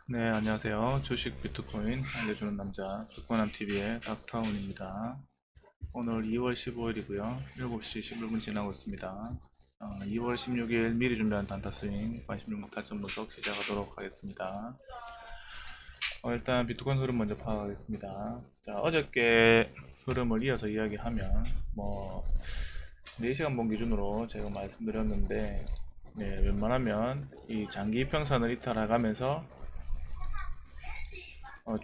네, 안녕하세요. 주식 비트코인 알려주는 남자 주권남TV의 닥터운입니다. 오늘 2월 15일이고요. 7시 11분 지나고 있습니다. 2월 16일 미리 준비한 단타스윙 16만 타점 분석 시작하도록 하겠습니다. 일단 비트코인 흐름 먼저 파악하겠습니다. 자, 어저께 흐름을 이어서 이야기하면 4시간 본 기준으로 제가 말씀드렸는데, 네, 웬만하면 이 장기 이평선을 이탈해가면서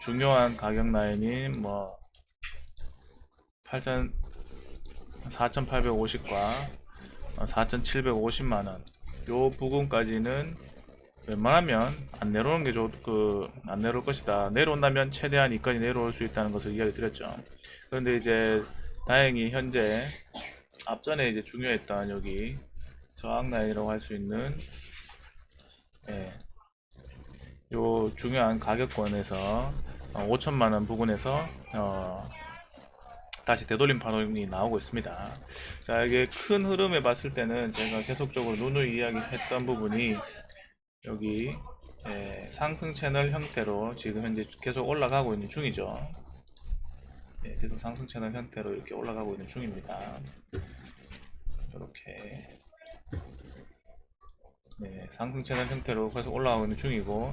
중요한 가격 라인인 4,850과 4,750만원 요 부분까지는 웬만하면 안 내려오는 게 안 내려올 것이다. 내려온다면 최대한 이까지 내려올 수 있다는 것을 이야기 드렸죠. 그런데 이제 다행히 현재 앞전에 이제 중요했던 여기 저항 라인이라고 할 수 있는, 예, 요 중요한 가격권에서 5천만원 부근에서 다시 되돌림 파동이 나오고 있습니다. 자, 이게 큰 흐름에 봤을 때는 제가 계속적으로 누누이 이야기했던 부분이 여기, 상승 채널 형태로 지금 현재 계속 올라가고 있는 중이죠. 계속 상승 채널 형태로 이렇게 올라가고 있는 중입니다. 이렇게, 네, 상승 채널 형태로 계속 올라가고 있는 중이고,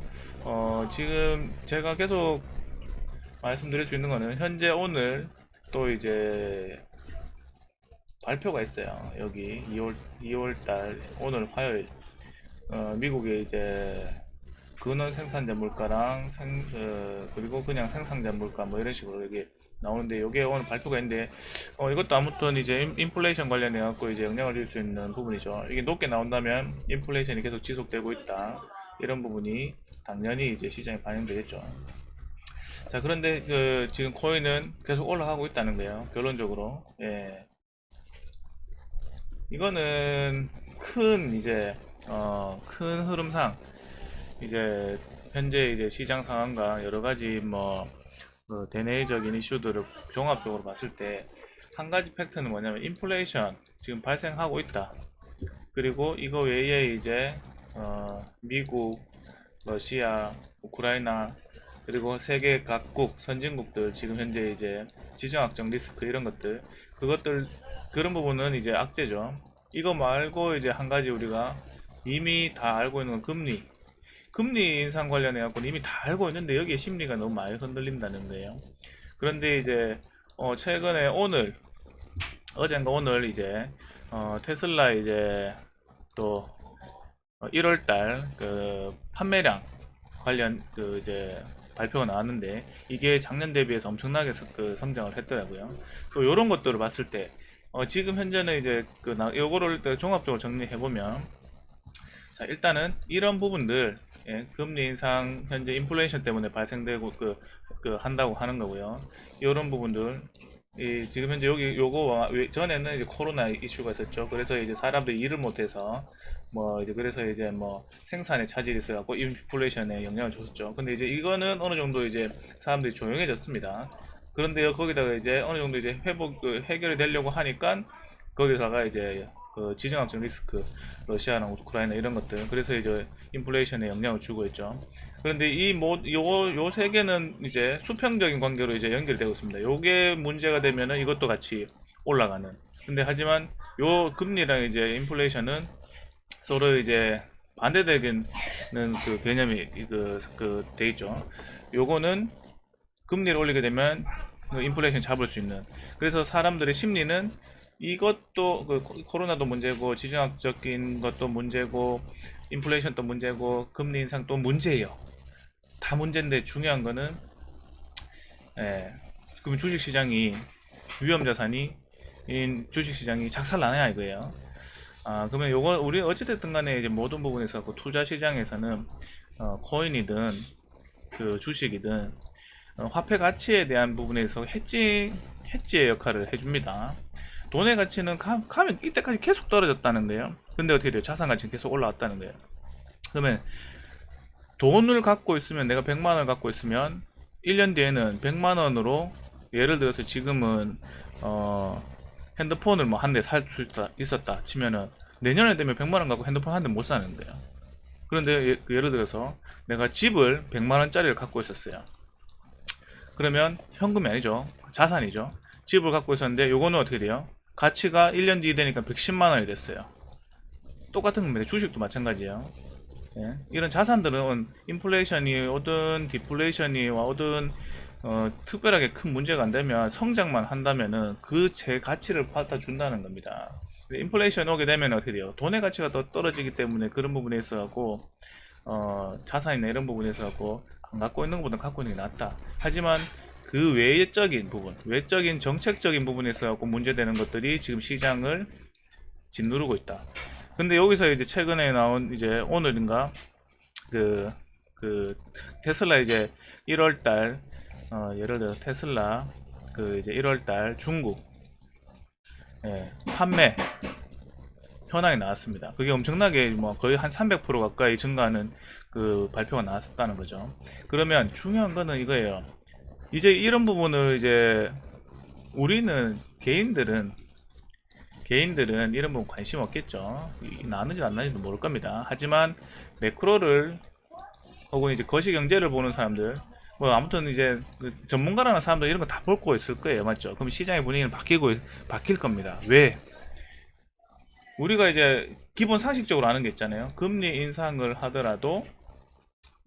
지금 제가 계속 말씀드릴 수 있는 거는 현재 오늘 또 이제 발표가 있어요. 여기 2월달 오늘 화요일, 미국의 이제 근원 생산자 물가랑 그리고 그냥 생산자 물가 뭐 이런 식으로 여기 나오는데, 이게 오늘 발표가 있는데, 이것도 아무튼 이제 인플레이션 관련해 갖고 이제 영향을 줄 수 있는 부분이죠. 이게 높게 나온다면 인플레이션이 계속 지속되고 있다, 이런 부분이 당연히 이제 시장에 반영되겠죠. 자, 그런데 지금 코인은 계속 올라가고 있다는 거예요. 결론적으로, 예, 이거는 큰 흐름상 이제 현재 이제 시장 상황과 여러 가지 대내적인 이슈들을 종합적으로 봤을 때 한 가지 팩트는 뭐냐면 인플레이션 지금 발생하고 있다. 그리고 이거 외에 이제 미국, 러시아, 우크라이나, 그리고 세계 각국 선진국들 지금 현재 이제 지정학적 리스크 이런 것들, 그런 부분은 이제 악재죠. 이거 말고 이제 한 가지 우리가 이미 다 알고 있는 건 금리 인상 관련해 갖고 이미 다 알고 있는데 여기에 심리가 너무 많이 흔들린다는 거예요. 그런데 이제 최근에 어젠가 오늘 이제 테슬라 이제 또 1월달 그 판매량 관련 이제 발표가 나왔는데, 이게 작년 대비해서 엄청나게 성장을 했더라고요. 또 이런 것들을 봤을 때 지금 현재는 이제 요거를 종합적으로 정리해 보면, 자, 일단은 이런 부분들, 예, 금리 인상 현재 인플레이션 때문에 발생되고 한다고 하는 거고요. 이런 부분들, 지금 현재 여기 요거 전에는 이제 코로나 이슈가 있었죠. 그래서 이제 사람들이 일을 못해서 이제 그래서 이제 생산에 차질이 있어갖고 인플레이션에 영향을 줬었죠. 근데 이제 이거는 어느 정도 이제 사람들이 조용해졌습니다. 그런데요, 거기다가 이제 어느 정도 이제 해결이 되려고 하니까 거기다가 이제 지정학적 리스크, 러시아랑 우크라이나 이런 것들, 그래서 이제 인플레이션에 영향을 주고 있죠. 그런데 요 세 개는 이제 수평적인 관계로 이제 연결되고 있습니다. 요게 문제가 되면은 이것도 같이 올라가는. 근데 하지만 요 금리랑 이제 인플레이션은 서로 이제 반대되는 개념이 돼 있죠. 요거는 금리를 올리게 되면 인플레이션 잡을 수 있는. 그래서 사람들의 심리는 이것도 코로나도 문제고 지정학적인 것도 문제고 인플레이션도 문제고 금리 인상도 문제예요. 다 문제인데 중요한 거는, 그럼 주식시장이 위험자산이 주식시장이 작살나냐 이거예요. 그러면 요거 우리 어찌됐든 간에 이제 모든 부분에서 투자 시장에서는 코인이든 주식이든 화폐 가치에 대한 부분에서 해지의 역할을 해줍니다. 돈의 가치는 가면 이때까지 계속 떨어졌다는 거예요. 근데 어떻게 돼요? 자산 가치는 계속 올라왔다는 거예요. 그러면 돈을 갖고 있으면, 내가 100만원을 갖고 있으면 1년 뒤에는 100만원으로, 예를 들어서 지금은 핸드폰을 한 대 살 수 있었다 치면은 내년에 되면 100만원 갖고 핸드폰 한 대 못 사는 거예요. 그런데 예를 들어서 내가 집을 100만원짜리를 갖고 있었어요. 그러면 현금이 아니죠. 자산이죠. 집을 갖고 있었는데 요거는 어떻게 돼요? 가치가 1년 뒤에 되니까 110만원이 됐어요. 똑같은 겁니다. 주식도 마찬가지예요. 예. 이런 자산들은 인플레이션이 오든 디플레이션이 오든 특별하게 큰 문제가 안 되면 성장만 한다면은 그 제 가치를 갖다 준다는 겁니다. 인플레이션 오게 되면 어떻게 돼요? 돈의 가치가 더 떨어지기 때문에 그런 부분에 있어갖고 자산이나 이런 부분에 있어갖고 안 갖고 있는 것보다 갖고 있는 게 낫다. 하지만 그 외적인 부분, 외적인 정책적인 부분에 있어갖고 문제되는 것들이 지금 시장을 짓누르고 있다. 근데 여기서 이제 최근에 나온 이제 오늘인가 그 테슬라 이제 1월달 예를 들어 테슬라 그 이제 1월달 중국 판매 현황이 나왔습니다. 그게 엄청나게 뭐 거의 한 300% 가까이 증가하는 그 발표가 나왔다는 거죠. 그러면 중요한 거는 이거예요. 이제 이런 부분을 이제 우리는 개인들은 이런 부분 관심 없겠죠. 나는지 안 나는지도 모를 겁니다. 하지만 매크로를 혹은 이제 거시경제를 보는 사람들 뭐 아무튼 이제 그 전문가라는 사람들 이런 거 다 볼 거 있을 거예요. 맞죠? 그럼 시장의 분위기는 바뀔 겁니다. 왜? 우리가 이제 기본 상식적으로 아는 게 있잖아요. 금리 인상을 하더라도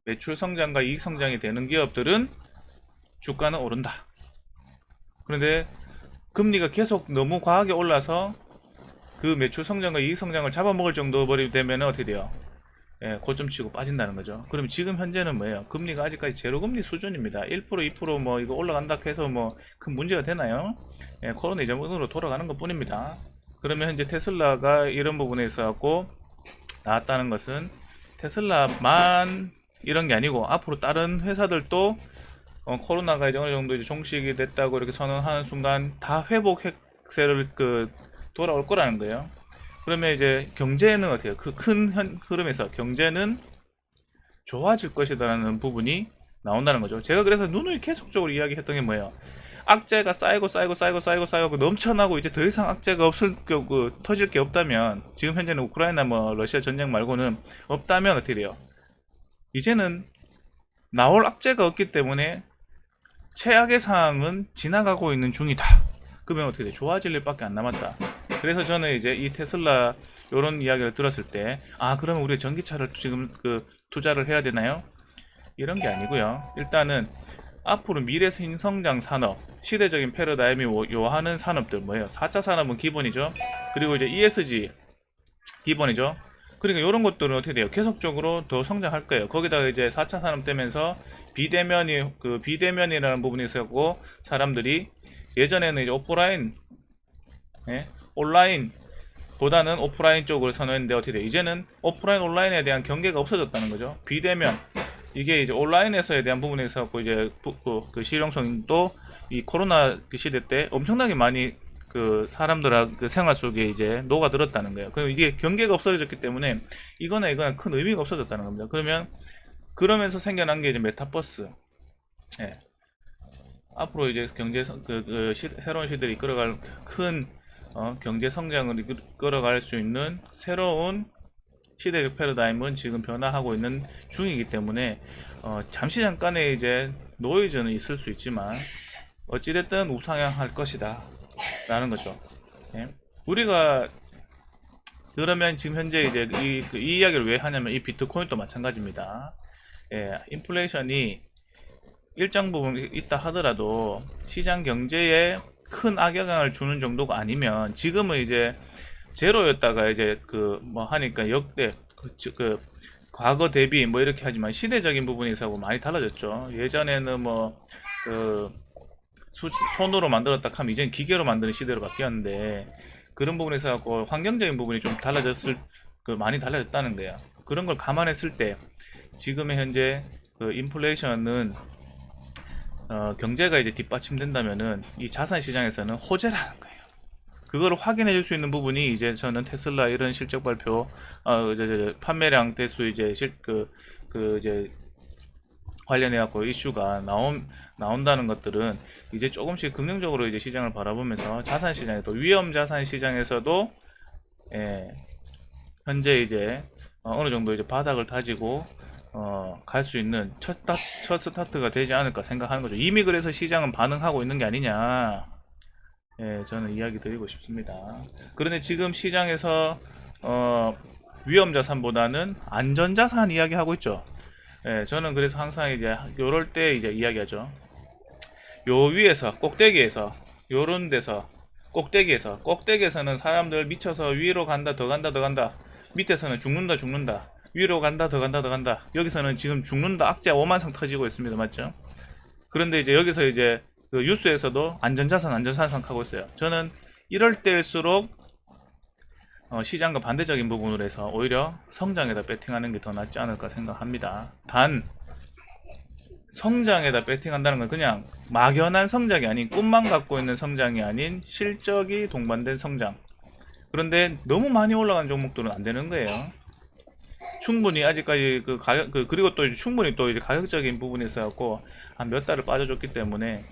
매출 성장과 이익 성장이 되는 기업들은 주가는 오른다. 그런데 금리가 계속 너무 과하게 올라서 그 매출 성장과 이익 성장을 잡아먹을 정도 되면 어떻게 돼요? 고점 치고 빠진다는 거죠. 그럼 지금 현재는 뭐예요? 금리가 아직까지 제로금리 수준입니다. 1% 2% 뭐 이거 올라간다 해서 뭐 큰 문제가 되나요? 코로나 이전으로 돌아가는 것 뿐입니다. 그러면 현재 테슬라가 이런 부분에 있어갖고 나왔다는 것은 테슬라만 이런 게 아니고 앞으로 다른 회사들도 코로나가 이제 어느 정도 이제 종식이 됐다고 이렇게 선언하는 순간 다 회복 획세를 돌아올 거라는 거예요. 그러면 이제 경제는 어떻게 해요? 그 큰 흐름에서 경제는 좋아질 것이다라는 부분이 나온다는 거죠. 제가 그래서 눈을 계속적으로 이야기했던 게 뭐예요? 악재가 쌓이고 넘쳐나고 이제 더 이상 악재가 없을 터질 게 없다면 지금 현재는 우크라이나 뭐 러시아 전쟁 말고는 없다면 어떻게 돼요? 이제는 나올 악재가 없기 때문에 최악의 상황은 지나가고 있는 중이다. 그러면 어떻게 돼? 좋아질 일밖에 안 남았다. 그래서 저는 이제 이 테슬라 이런 이야기를 들었을 때 그러면 우리 전기차를 지금 투자를 해야 되나요? 이런 게 아니고요. 일단은 앞으로 미래 신성장 산업, 시대적인 패러다임이 요하는 산업들 뭐예요? 4차 산업은 기본이죠. 그리고 이제 ESG 기본이죠. 그러니까 이런 것들은 어떻게 돼요? 계속적으로 더 성장할 거예요. 거기다가 이제 4차 산업 되면서 비대면이라는 부분이 있었고 사람들이 예전에는 이제 온라인 보다는 오프라인 쪽을 선호했는데 어떻게 돼요? 이제는 오프라인 온라인에 대한 경계가 없어졌다는 거죠. 비대면 이게 이제 온라인에서에 대한 부분에 있어서 이제 그 실용성도 이 코로나 시대 때 엄청나게 많이 사람들의 생활 속에 이제 녹아들었다는 거예요. 그럼 이게 경계가 없어졌기 때문에 이거나 큰 의미가 없어졌다는 겁니다. 그러면서 생겨난 게 이제 메타버스. 앞으로 이제 새로운 시대를 이끌어갈 큰 경제 성장을 이끌어갈 수 있는 새로운 시대적 패러다임은 지금 변화하고 있는 중이기 때문에 잠시 잠깐의 이제 노이즈는 있을 수 있지만 어찌됐든 우상향할 것이다 라는 거죠. 우리가 그러면 지금 현재 이제 이 이야기를 왜 하냐면 이 비트코인도 마찬가지입니다. 인플레이션이 일정 부분 있다 하더라도 시장 경제에 큰 악영향을 주는 정도가 아니면 지금은 이제 제로였다가 이제 뭐 하니까 역대 과거 대비 뭐 이렇게 하지만 시대적인 부분에서 많이 달라졌죠. 예전에는 뭐 손으로 만들었다 하면 이제는 기계로 만드는 시대로 바뀌었는데 그런 부분에서 갖고 환경적인 부분이 좀 많이 달라졌다는 거예요. 그런 걸 감안했을 때 지금의 현재 인플레이션은 경제가 이제 뒷받침된다면은 이 자산 시장에서는 호재라는 거예요. 그거를 확인해 줄 수 있는 부분이 이제 저는 테슬라 이런 실적 발표, 판매량 대수 이제 이제 관련해 갖고 이슈가 나온다는 것들은 이제 조금씩 긍정적으로 이제 시장을 바라보면서 자산 시장에도 위험 자산 시장에서도 현재 이제 어느 정도 이제 바닥을 다지고 갈 수 있는 첫 스타트가 되지 않을까 생각하는 거죠. 이미 그래서 시장은 반응하고 있는 게 아니냐. 예, 저는 이야기 드리고 싶습니다. 그런데 지금 시장에서 위험 자산보다는 안전 자산 이야기하고 있죠. 예, 저는 그래서 항상 이제 요럴 때 이제 이야기하죠. 요 위에서 꼭대기에서 요런 데서 꼭대기에서는 사람들 미쳐서 위로 간다 더 간다 더 간다, 밑에서는 죽는다 죽는다, 위로 간다 더 간다 더 간다, 여기서는 지금 죽는다 악재 오만상 터지고 있습니다. 맞죠? 그런데 이제 여기서 이제 그 뉴스에서도 안전자산 하고 있어요. 저는 이럴 때일수록 시장과 반대적인 부분으로 해서 오히려 성장에다 배팅하는 게 더 낫지 않을까 생각합니다. 단 성장에다 배팅한다는 건 그냥 막연한 성장이 아닌, 꿈만 갖고 있는 성장이 아닌 실적이 동반된 성장. 그런데 너무 많이 올라간 종목들은 안 되는 거예요. 충분히 아직까지 그 가격 그리고 또 충분히 또 이제 가격적인 부분이 있어갖고 한 몇 달을 빠져줬기 때문에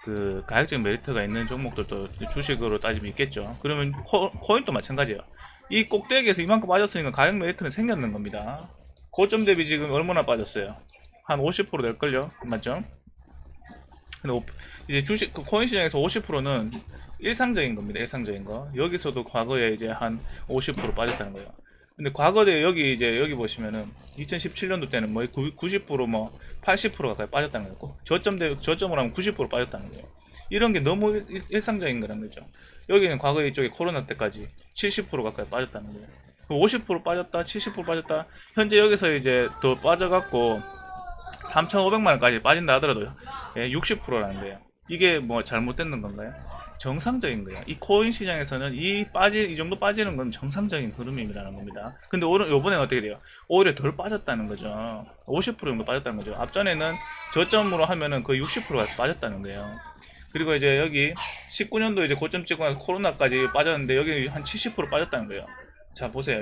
그 가격적 메리트가 있는 종목들도 주식으로 따지면 있겠죠. 그러면 코인도 마찬가지예요. 이 꼭대기에서 이만큼 빠졌으니까 가격 메리트는 생겼는 겁니다. 고점 대비 지금 얼마나 빠졌어요? 한 50% 될걸요? 맞죠? 근데 이제 주식 코인 시장에서 50%는 일상적인 겁니다. 일상적인 거. 여기서도 과거에 이제 한 50% 빠졌다는 거예요. 근데 과거에 여기 보시면은 2017년도 때는 뭐 90% 뭐 80% 가까이 빠졌다는 거고, 저점으로 하면 90% 빠졌다는 거예요. 이런 게 너무 일상적인 거란 거죠. 여기는 과거에 이쪽에 코로나 때까지 70% 가까이 빠졌다는 거예요. 50% 빠졌다, 70% 빠졌다. 현재 여기서 이제 더 빠져갖고 3,500만 원까지 빠진다 하더라도 60%라는 거예요. 이게 뭐 잘못됐는 건가요? 정상적인 거예요. 이 코인 시장에서는 이 정도 빠지는 건 정상적인 흐름이라는 겁니다. 근데 요번에는 어떻게 돼요? 오히려 덜 빠졌다는 거죠. 50% 정도 빠졌다는 거죠. 앞전에는 저점으로 하면은 거의 60%가 빠졌다는 거예요. 그리고 이제 여기 19년도 이제 고점 찍고 나서 코로나까지 빠졌는데 여기 한 70% 빠졌다는 거예요. 자, 보세요.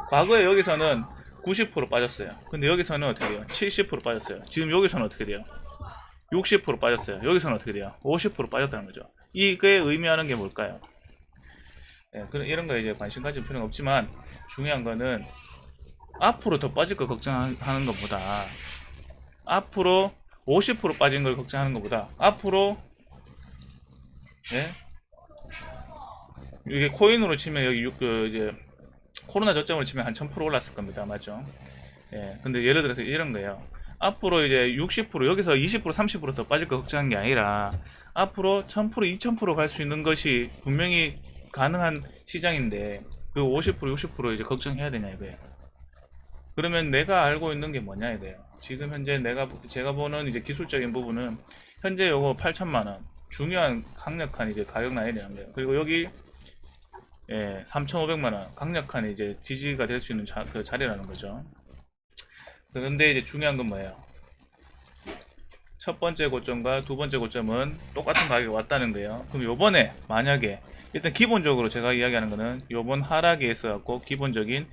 과거에 여기서는 90% 빠졌어요. 근데 여기서는 어떻게 돼요? 70% 빠졌어요. 지금 여기서는 어떻게 돼요? 60% 빠졌어요. 여기서는 어떻게 돼요? 50% 빠졌다는 거죠. 이게 의미하는 게 뭘까요? 예, 이런 거에 이제 관심 가질 필요는 없지만, 중요한 거는 앞으로 더 빠질 거 걱정하는 것보다, 앞으로 50% 빠진 걸 걱정하는 것보다, 앞으로, 예? 이게 코인으로 치면 여기 이제 코로나 저점으로 치면 한 1000% 올랐을 겁니다. 맞죠? 예, 근데 예를 들어서 이런 거예요. 앞으로 이제 60% 여기서 20% 30%더 빠질 거 걱정하는 게 아니라 앞으로 1000% 2000% 갈 수 있는 것이 분명히 가능한 시장인데 그 50% 60% 이제 걱정해야 되냐 이거예요. 그러면 내가 알고 있는 게 뭐냐 이거예요. 지금 현재 제가 보는 이제 기술적인 부분은 현재 요거 8천만 원 중요한 강력한 이제 가격 라인이 되는 거예요. 그리고 여기 3,500만 원 강력한 이제 지지가 될 수 있는 그 자리라는 거죠. 그런데 이제 중요한 건 뭐예요? 첫 번째 고점과 두 번째 고점은 똑같은 가격이 왔다는 거예요. 그럼 요번에 만약에 일단 기본적으로 제가 이야기하는 거는 요번 하락에 있어갖고 기본적인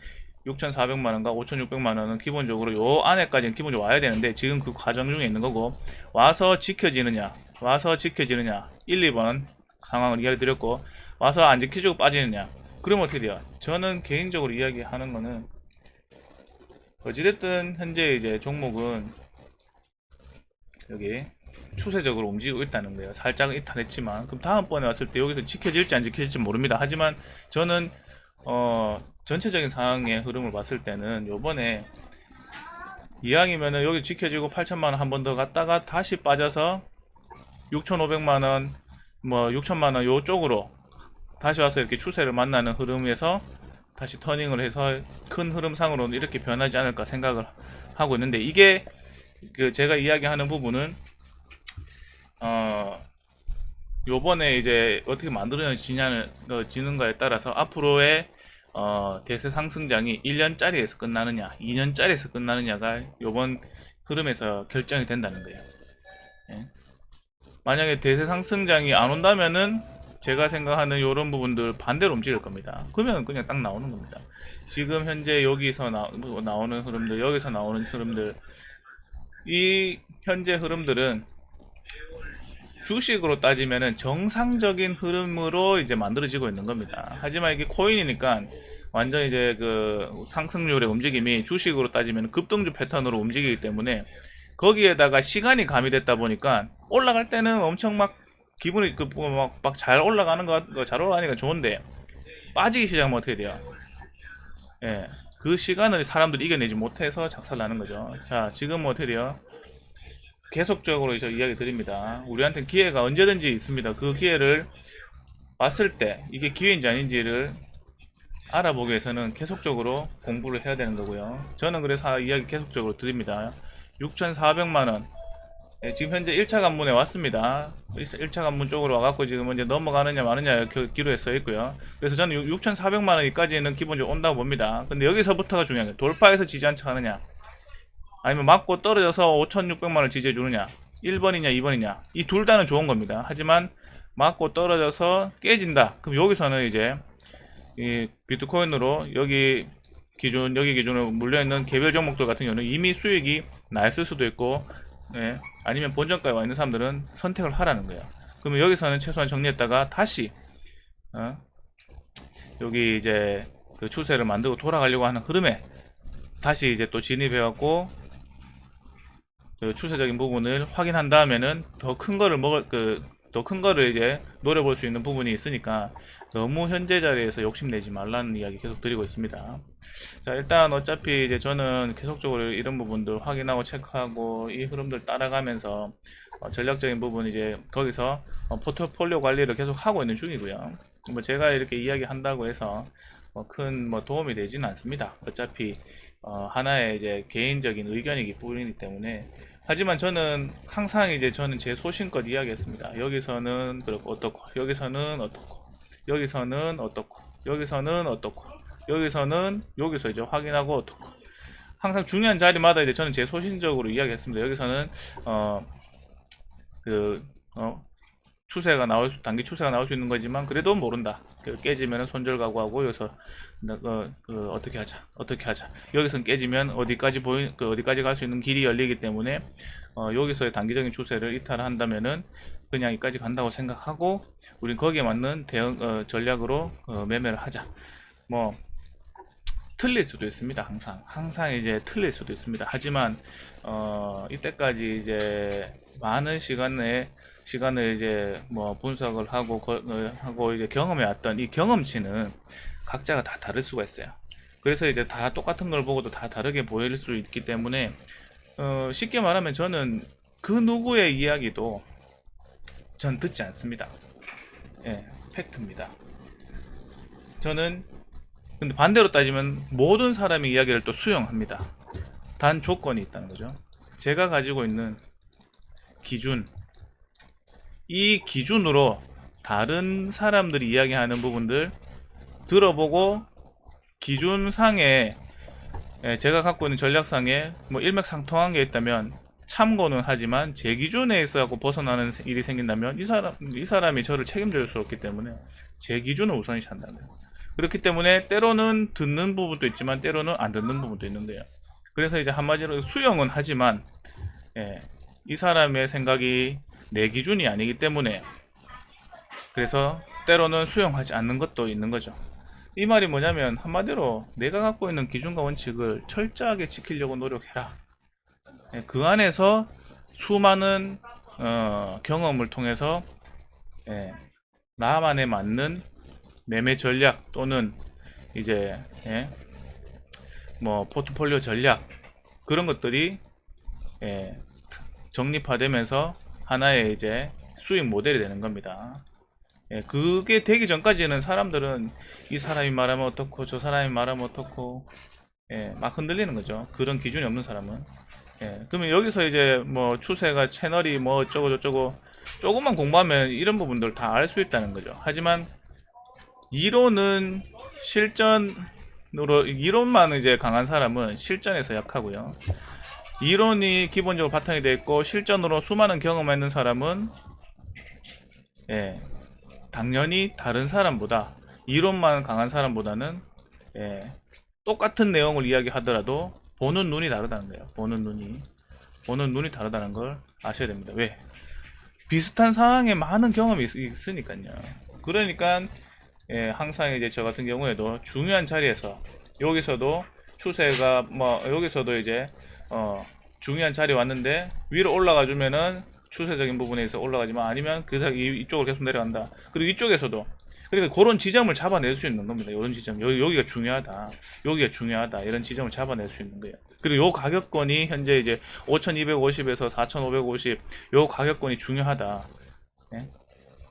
6,400만원과 5,600만원은 기본적으로 요 안에까지는 기본적으로 와야 되는데 지금 그 과정 중에 있는 거고, 와서 지켜지느냐 1, 2번 상황을 이야기 드렸고, 와서 안 지켜주고 빠지느냐, 그러면 어떻게 돼요? 저는 개인적으로 이야기하는 거는 어찌됐든 현재 이제 종목은 여기 추세적으로 움직이고 있다는 거예요. 살짝 이탈했지만 그럼 다음번에 왔을 때 여기서 지켜질지 안 지켜질지 모릅니다. 하지만 저는 전체적인 상황의 흐름을 봤을 때는 요번에 이왕이면은 여기 지켜지고 8천만원 한 번 더 갔다가 다시 빠져서 6,500만원 뭐 6천만원 요쪽으로 다시 와서 이렇게 추세를 만나는 흐름에서 다시 터닝을 해서 큰 흐름상으로는 이렇게 변하지 않을까 생각을 하고 있는데, 이게 그 제가 이야기하는 부분은 요번에 이제 어떻게 만들어지는가에 따라서 앞으로의 대세 상승장이 1년짜리에서 끝나느냐 2년짜리에서 끝나느냐가 요번 흐름에서 결정이 된다는 거예요. 예? 만약에 대세 상승장이 안 온다면은 제가 생각하는 이런 부분들 반대로 움직일 겁니다. 그러면 그냥 딱 나오는 겁니다. 지금 현재 여기서 나오는 흐름들, 여기서 나오는 흐름들, 이 현재 흐름들은 주식으로 따지면은 정상적인 흐름으로 이제 만들어지고 있는 겁니다. 하지만 이게 코인이니까 완전 이제 그 상승률의 움직임이 주식으로 따지면 급등주 패턴으로 움직이기 때문에 거기에다가 시간이 가미됐다 보니까 올라갈 때는 엄청 막 기분이 막 잘 올라가는 거 잘 올라가니까 좋은데 빠지기 시작하면 어떻게 돼요? 예, 그 시간을 사람들이 이겨내지 못해서 작살나는 거죠. 자, 지금 어떻게 돼요? 계속적으로 저 이야기 드립니다. 우리한테 기회가 언제든지 있습니다. 그 기회를 왔을 때 이게 기회인지 아닌지를 알아보기 위해서는 계속적으로 공부를 해야 되는 거고요. 저는 그래서 이야기 계속적으로 드립니다. 6,400만원 지금 현재 1차 관문에 왔습니다. 1차 관문 쪽으로 와갖고 지금 이제 넘어가느냐 마느냐 기로에 써 있고요. 그래서 저는 6,400만원까지는 기본적으로 온다고 봅니다. 근데 여기서부터가 중요한 거예요. 돌파해서 지지한 척 하느냐, 아니면 맞고 떨어져서 5,600만원을 지지해 주느냐, 1번이냐 2번이냐, 이 둘 다는 좋은 겁니다. 하지만 맞고 떨어져서 깨진다, 그럼 여기서는 이제 이 비트코인으로 여기 기준으로 물려있는 개별 종목들 같은 경우는 이미 수익이 나 있을 수도 있고, 예, 아니면 본전가에 와 있는 사람들은 선택을 하라는 거예요. 그러면 여기서는 최소한 정리했다가 다시 여기 이제 그 추세를 만들고 돌아가려고 하는 흐름에 다시 이제 또 진입해갖고 그 추세적인 부분을 확인한 다음에는 더 큰 거를 더 큰 거를 이제 노려볼 수 있는 부분이 있으니까 너무 현재 자리에서 욕심내지 말라는 이야기 계속 드리고 있습니다. 자, 일단 어차피 이제 저는 계속적으로 이런 부분들 확인하고 체크하고 이 흐름들 따라가면서 전략적인 부분 이제 거기서 포트폴리오 관리를 계속 하고 있는 중이고요. 뭐 제가 이렇게 이야기 한다고 해서 큰 도움이 되지는 않습니다. 어차피 하나의 이제 개인적인 의견이기 뿐이기 때문에. 하지만 저는 항상 이제 저는 제 소신껏 이야기했습니다. 여기서는 그렇고 어떻고, 여기서는 어떻고, 여기서는 어떻고, 여기서는 어떻고, 여기서는 여기서 이제 확인하고 어떻고, 항상 중요한 자리마다 이제 저는 제 소신적으로 이야기했습니다. 여기서는 추세가 단기 추세가 나올 수 있는 거지만 그래도 모른다. 깨지면 손절 각오하고 여기서 어떻게 하자. 여기서 깨지면 어디까지 어디까지 갈 수 있는 길이 열리기 때문에 여기서의 단기적인 추세를 이탈한다면은 그냥 여기까지 간다고 생각하고 우린 거기에 맞는 대응 전략으로 매매를 하자. 뭐 틀릴 수도 있습니다. 항상 이제 틀릴 수도 있습니다. 하지만 이때까지 이제 많은 시간을 이제 분석을 하고 이제 경험해 왔던 이 경험치는 각자가 다 다를 수가 있어요. 그래서 이제 다 똑같은 걸 보고도 다 다르게 보일 수 있기 때문에 쉽게 말하면 저는 그 누구의 이야기도 전 듣지 않습니다. 예, 팩트입니다. 저는 근데 반대로 따지면 모든 사람의 이야기를 또 수용합니다. 단 조건이 있다는 거죠. 제가 가지고 있는 기준, 이 기준으로 다른 사람들이 이야기하는 부분들 들어보고 기준상에 제가 갖고 있는 전략상에 일맥상통한 게 있다면 참고는 하지만 제 기준에 있어 갖고 벗어나는 일이 생긴다면 이 사람이 저를 책임질 수 없기 때문에 제 기준을 우선시 한다는 거예요. 그렇기 때문에 때로는 듣는 부분도 있지만 때로는 안 듣는 부분도 있는데요. 그래서 이제 한마디로 수용은 하지만 이 사람의 생각이 내 기준이 아니기 때문에 그래서 때로는 수용하지 않는 것도 있는 거죠. 이 말이 뭐냐면 한마디로 내가 갖고 있는 기준과 원칙을 철저하게 지키려고 노력해라. 그 안에서 수많은 경험을 통해서 나만에 맞는 매매 전략 또는 이제 포트폴리오 전략 그런 것들이 정립화되면서 하나의 이제 수익 모델이 되는 겁니다. 그게 되기 전까지는 사람들은 이 사람이 말하면 어떻고 저 사람이 말하면 어떻고 막 흔들리는 거죠. 그런 기준이 없는 사람은. 그러면 여기서 이제 추세가 채널이 어쩌고 저쩌고 조금만 공부하면 이런 부분들 다 알 수 있다는 거죠. 하지만 이론은 이론만 이제 강한 사람은 실전에서 약하고요. 이론이 기본적으로 바탕이 되어 있고 실전으로 수많은 경험을 있는 사람은 당연히 다른 사람보다 이론만 강한 사람보다는 똑같은 내용을 이야기하더라도 보는 눈이 다르다는 거예요. 보는 눈이 다르다는 걸 아셔야 됩니다. 왜? 비슷한 상황에 많은 경험이 있으니까요. 그러니까 항상 이제 저 같은 경우에도 중요한 자리에서 여기서도 추세가 뭐 여기서도 이제 중요한 자리에 왔는데 위로 올라가 주면은 추세적인 부분에서 올라가지만 아니면 그 이쪽으로 계속 내려간다. 그리고 이쪽에서도 그러니까 그런 지점을 잡아낼 수 있는 겁니다. 이런 지점 여기가 중요하다. 여기가 중요하다. 이런 지점을 잡아낼 수 있는 거예요. 그리고 요 가격권이 현재 이제 5250에서 4550 요 가격권이 중요하다. 예?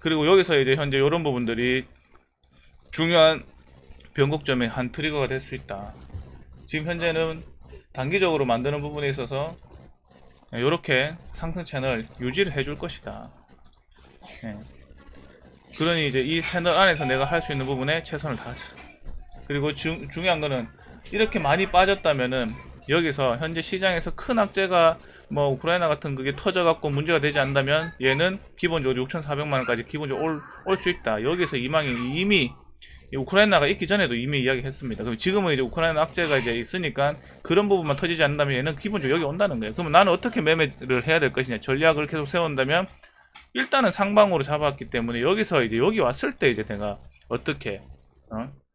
그리고 여기서 이제 현재 이런 부분들이 중요한 변곡점의 한 트리거가 될 수 있다. 지금 현재는 단기적으로 만드는 부분에 있어서 이렇게 상승 채널 유지를 해줄 것이다. 예. 그러니 이제 이 채널 안에서 내가 할 수 있는 부분에 최선을 다하자. 그리고 중요한 거는 이렇게 많이 빠졌다면은 여기서 현재 시장에서 큰 악재가 뭐 우크라이나 같은 그게 터져갖고 문제가 되지 않는다면 얘는 기본적으로 6,400만원까지 기본적으로 올 수 있다. 여기서 이망이 이미 우크라이나가 있기 전에도 이미 이야기했습니다. 그럼 지금은 이제 우크라이나 악재가 이제 있으니까 그런 부분만 터지지 않는다면 얘는 기본적으로 여기 온다는 거예요. 그러면 나는 어떻게 매매를 해야 될 것이냐 전략을 계속 세운다면 일단은 상방으로 잡았기 때문에 여기서 이제 여기 왔을 때 이제 내가 어떻게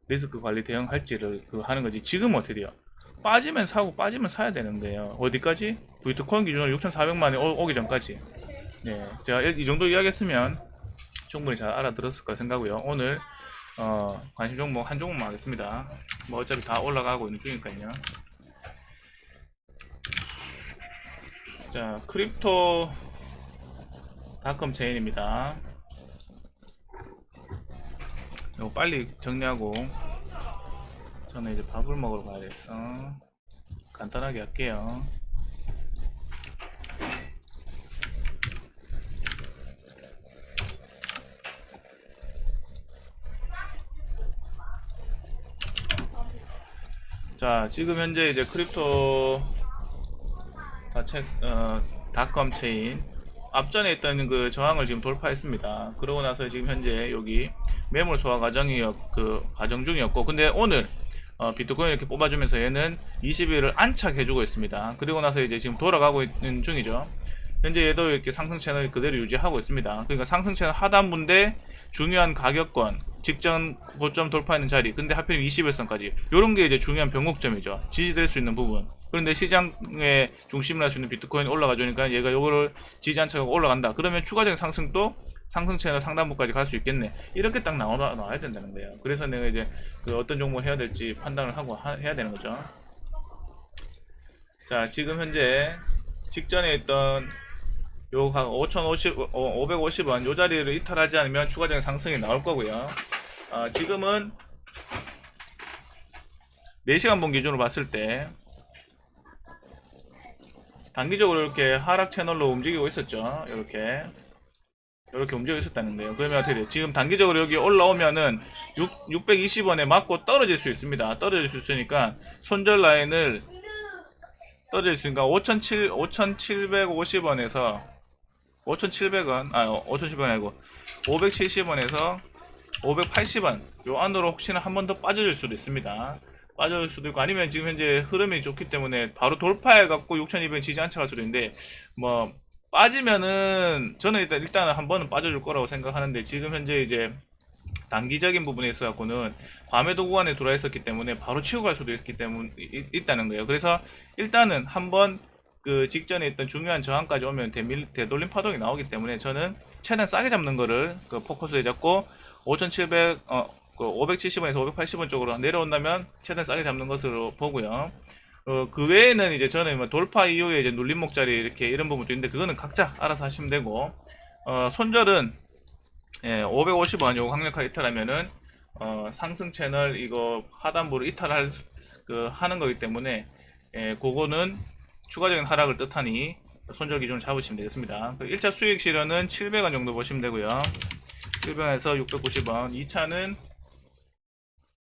리스크 관리 대응할지를 하는 거지. 지금 어떻게 돼요? 빠지면 사고 빠지면 사야 되는 거예요. 어디까지? 비트코인 기준으로 6,400만원이 오기 전까지. 네, 제가 이 정도 이야기했으면 충분히 잘 알아들었을 까 생각하고요. 오늘 관심 종목 한 종목만 하겠습니다. 뭐 어차피 다 올라가고 있는 중이니까요. 자, 크립토 닷컴 체인입니다. 이거 빨리 정리하고 저는 이제 밥을 먹으러 가야겠어. 간단하게 할게요. 자, 지금 현재 이제 크립토 닷컴 체인 앞전에 있던 그 저항을 지금 돌파했습니다. 그러고 나서 지금 현재 여기 매물 소화 과정 중이었고, 근데 오늘 비트코인 이렇게 뽑아주면서 얘는 20일을 안착해주고 있습니다. 그리고 나서 이제 지금 돌아가고 있는 중이죠. 현재 얘도 이렇게 상승 채널 그대로 유지하고 있습니다. 그러니까 상승 채널 하단부인데 중요한 가격권 직전 고점 돌파하는 자리, 근데 하필 21선까지 요런 게 이제 중요한 변곡점이죠. 지지될 수 있는 부분. 그런데 시장의 중심을 할 수 있는 비트코인이 올라가 주니까 얘가 요거를 지지 않착하고 올라간다. 그러면 추가적인 상승도 상승 채널 상단부까지 갈 수 있겠네. 이렇게 딱 나와야 된다는 거예요. 그래서 내가 이제 어떤 종목을 해야 될지 판단을 하고 해야 되는 거죠. 자, 지금 현재 직전에 있던 요 550원 요 자리를 이탈하지 않으면 추가적인 상승이 나올 거고요. 지금은 4시간 본 기준으로 봤을 때 단기적으로 이렇게 하락 채널로 움직이고 있었죠. 이렇게 움직이고 있었다는 거예요. 그러면 어떻게 돼요? 지금 단기적으로 여기 올라오면은 620원에 맞고 떨어질 수 있습니다. 떨어질 수 있으니까 손절 라인을 떨어질 수 있으니까 5,750원에서 5,700원, 5,700원 아니고 570원에서 580원 요 안으로 혹시나 한 번 더 빠져줄 수도 있습니다. 빠져줄 수도 있고, 아니면 지금 현재 흐름이 좋기 때문에 바로 돌파해갖고 6,200원 지지 않착할 수도 있는데, 뭐 빠지면은 저는 일단은 한 번은 빠져줄 거라고 생각하는데, 지금 현재 이제 단기적인 부분에 있어 갖고는 과매도 구간에 들어와 있었기 때문에 바로 치고 갈 수도 있다는 거예요. 그래서 일단은 한번 그 직전에 있던 중요한 저항까지 오면 되돌림 파동이 나오기 때문에 저는 최대한 싸게 잡는 거를 포커스에 잡고 570원에서 580원 쪽으로 내려온다면 최대한 싸게 잡는 것으로 보고요. 그 외에는 이제 저는 뭐 돌파 이후에 이제 눌림목 자리 이런 부분도 있는데 그거는 각자 알아서 하시면 되고, 손절은 550원 요거 강력하게 이탈하면은 상승 채널 이거 하단부를 이탈할 하는 거기 때문에 그거는 추가적인 하락을 뜻하니 손절 기준을 잡으시면 되겠습니다. 1차 수익 실현은 700원 정도 보시면 되고요. 700원에서 690원, 2차는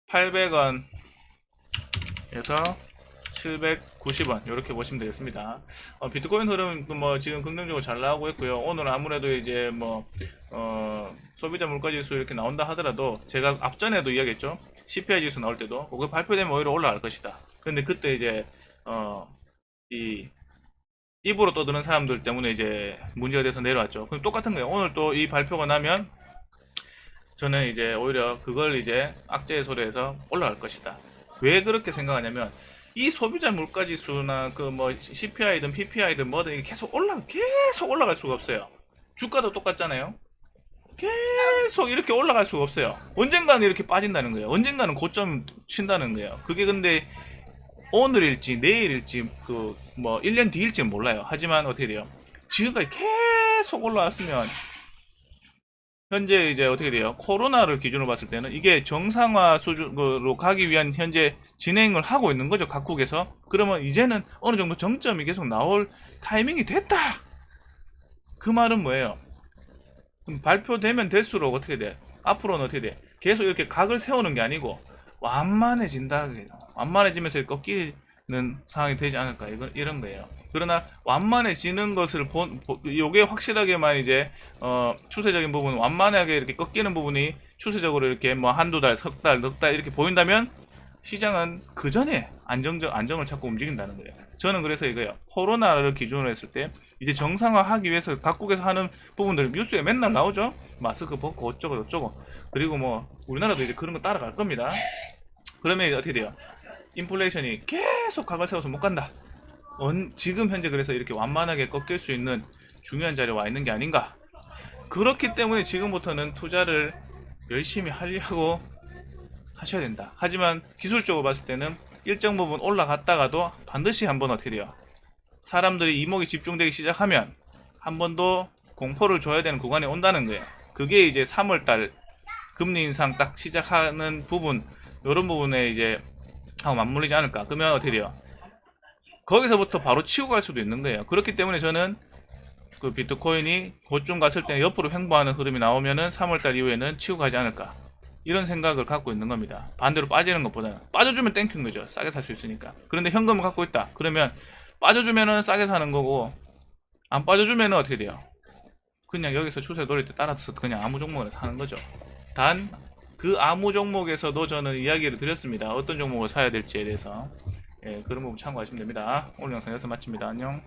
800원에서 790원 이렇게 보시면 되겠습니다. 비트코인 흐름 뭐 지금 긍정적으로 잘 나오고 있고요. 오늘 아무래도 이제 뭐 소비자 물가지수 이렇게 나온다 하더라도 제가 앞전에도 이야기했죠. CPI 지수 나올 때도 그거 발표되면 오히려 올라갈 것이다. 근데 그때 이제 이 입으로 떠드는 사람들 때문에 이제 문제가 돼서 내려왔죠. 그럼 똑같은 거예요. 오늘 또 이 발표가 나면 저는 이제 오히려 그걸 이제 악재의 소리에서 올라갈 것이다. 왜 그렇게 생각하냐면 이 소비자 물가 지수나 그 뭐 CPI든 PPI든 뭐든 이게 계속 올라갈 수가 없어요. 주가도 똑같잖아요. 계속 이렇게 올라갈 수가 없어요. 언젠가는 이렇게 빠진다는 거예요. 언젠가는 고점 친다는 거예요. 그게 근데 오늘일지 내일일지 그 뭐 1년 뒤일지는 몰라요. 하지만 어떻게 돼요? 지금까지 계속 올라왔으면 현재 이제 어떻게 돼요? 코로나를 기준으로 봤을 때는 이게 정상화 수준으로 가기 위한 현재 진행을 하고 있는 거죠. 각국에서. 그러면 이제는 어느 정도 정점이 계속 나올 타이밍이 됐다. 그 말은 뭐예요? 그럼 발표되면 될수록 어떻게 돼? 앞으로는 어떻게 돼? 계속 이렇게 각을 세우는 게 아니고 완만해진다. 완만해지면서 꺾이는 상황이 되지 않을까? 이런 거예요. 그러나 완만해지는 것을 요게 확실하게만 이제 추세적인 부분 완만하게 이렇게 꺾이는 부분이 추세적으로 이렇게 뭐 한두 달, 석 달, 넉 달 이렇게 보인다면 시장은 그 전에 안정을 찾고 움직인다는 거예요. 저는 그래서 이거예요. 코로나를 기준으로 했을 때 이제 정상화하기 위해서 각국에서 하는 부분들 뉴스에 맨날 나오죠. 마스크 벗고 어쩌고 저쩌고. 그리고 뭐 우리나라도 이제 그런 거 따라갈 겁니다. 그러면 어떻게 돼요? 인플레이션이 계속 각을 세워서 못 간다. 지금 현재 그래서 이렇게 완만하게 꺾일 수 있는 중요한 자리에 와 있는 게 아닌가. 그렇기 때문에 지금부터는 투자를 열심히 하려고 하셔야 된다. 하지만 기술적으로 봤을 때는 일정 부분 올라갔다가도 반드시 한번 어떻게 돼요? 사람들이 이목이 집중되기 시작하면 한 번 더 공포를 줘야 되는 구간에 온다는 거예요. 그게 이제 3월달 금리 인상 딱 시작하는 부분, 이런 부분에 이제 하고 맞물리지 않을까. 그러면 어떻게 돼요? 거기서부터 바로 치고 갈 수도 있는 거예요. 그렇기 때문에 저는 그 비트코인이 고점 갔을 때 옆으로 횡보하는 흐름이 나오면은 3월달 이후에는 치고 가지 않을까. 이런 생각을 갖고 있는 겁니다. 반대로 빠지는 것보다는 빠져주면 땡큐인 거죠. 싸게 살 수 있으니까. 그런데 현금을 갖고 있다. 그러면 빠져주면은 싸게 사는 거고 안 빠져주면은 어떻게 돼요? 그냥 여기서 추세 돌릴 때 따라서 그냥 아무 종목을 사는 거죠. 단 그 아무 종목에서도 저는 이야기를 드렸습니다. 어떤 종목을 사야 될지에 대해서. 예, 그런 부분 참고하시면 됩니다. 오늘 영상 여기서 마칩니다. 안녕.